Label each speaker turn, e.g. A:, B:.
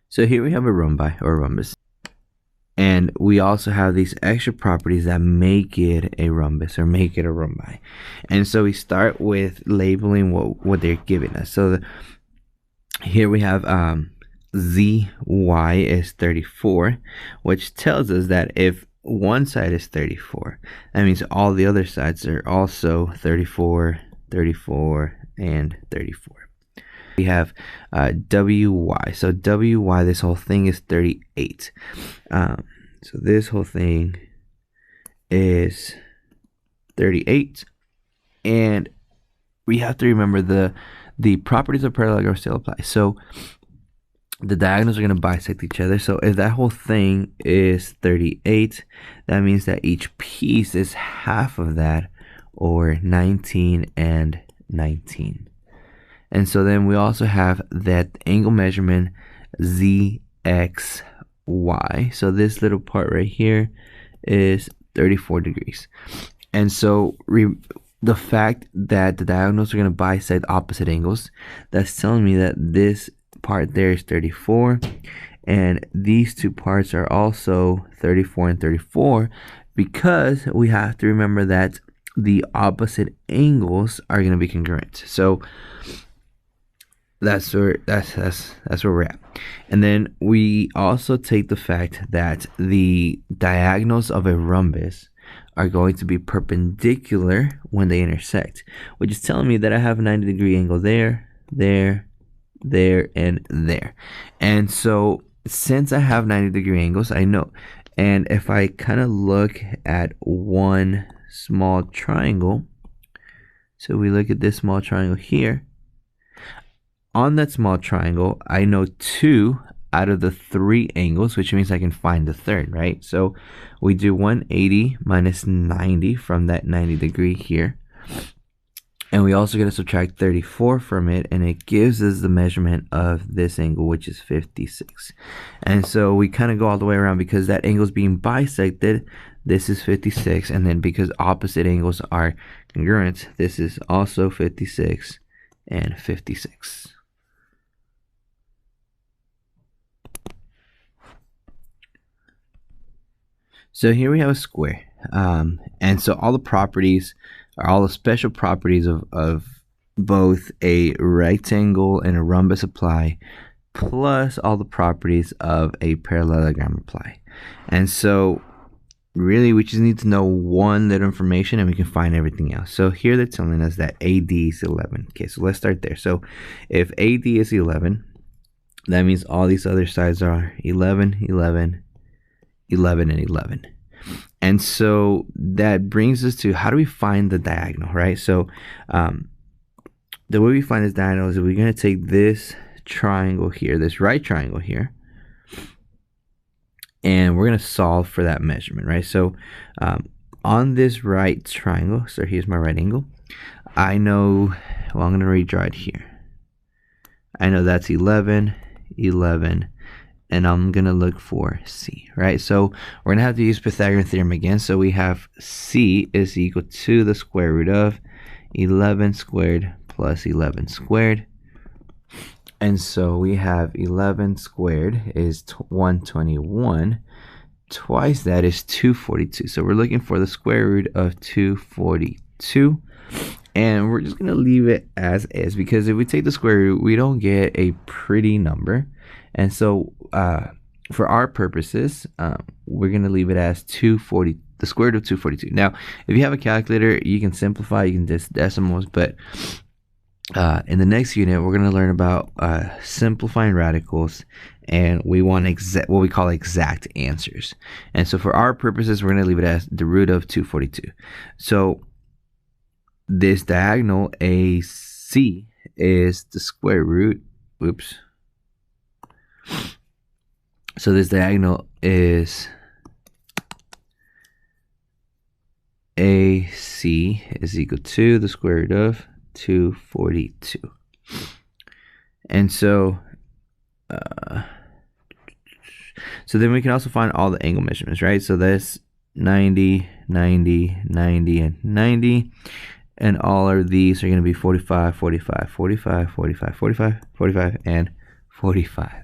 A: So here we have a rhombi or rhombus. And we also have these extra properties that make it a rhombus or make it a rhombi. And so we start with labeling what they're giving us. So here we have zy is 34, which tells us that if one side is 34, that means all the other sides are also 34, 34, and 34. We have wy. So wy, this whole thing is 38. So this whole thing is 38. And we have to remember the properties of parallelogram still apply. So the diagonals are going to bisect each other. So if that whole thing is 38, that means that each piece is half of that, or 19 and 19. And so then we also have that angle measurement zxy. So this little part right here is 34 degrees. And so the fact that the diagonals are going to bisect opposite angles, that's telling me that this part there is 34, and these two parts are also 34 and 34, because we have to remember that the opposite angles are going to be congruent. So that's where we're at. And then we also take the fact that the diagonals of a rhombus are going to be perpendicular when they intersect, which is telling me that I have a 90-degree angle there, there, and there. And so since I have 90-degree angles, I know. And if I kind of look at one small triangle, so we look at this small triangle here. On that small triangle, I know 2 out of the 3 angles, which means I can find the third, right? So we do 180 minus 90 from that 90 degree here. And we also got to subtract 34 from it, and it gives us the measurement of this angle, which is 56. And so we kind of go all the way around because that angle is being bisected. This is 56, and then because opposite angles are congruent, this is also 56 and 56. So here we have a square, and so all the properties are all the special properties of both a rectangle and a rhombus apply, plus all the properties of a parallelogram apply. And so really we just need to know one little information and we can find everything else. So here they're telling us that AD is 11. Okay, so let's start there. So if AD is 11, that means all these other sides are 11, 11, 11, and 11. And so that brings us to, how do we find the diagonal, right? So the way we find this diagonal is that we're going to take this triangle here, this right triangle here, and we're going to solve for that measurement, right? So on this right triangle, so here's my right angle, I know, well, I'm going to redraw it here. I know that's 11, 11, and I'm going to look for C, right? So we're going to have to use Pythagorean theorem again. So we have C is equal to the square root of 11 squared plus 11 squared. And so we have 11 squared is 121. Twice that is 242. So we're looking for the square root of 242. And we're just going to leave it as is, because if we take the square root, we don't get a pretty number. And so for our purposes, we're going to leave it as 240, the square root of 242. Now, if you have a calculator, you can simplify, you can just decimals, but in the next unit, we're going to learn about simplifying radicals, and we want what we call exact answers. And so for our purposes, we're going to leave it as the root of 242. So this diagonal AC is the square root, oops. So this diagonal is AC is equal to the square root of 242. And so then we can also find all the angle measurements, right? So that's 90, 90, 90, and 90. And all of these are going to be 45, 45, 45, 45, 45, 45, and 45.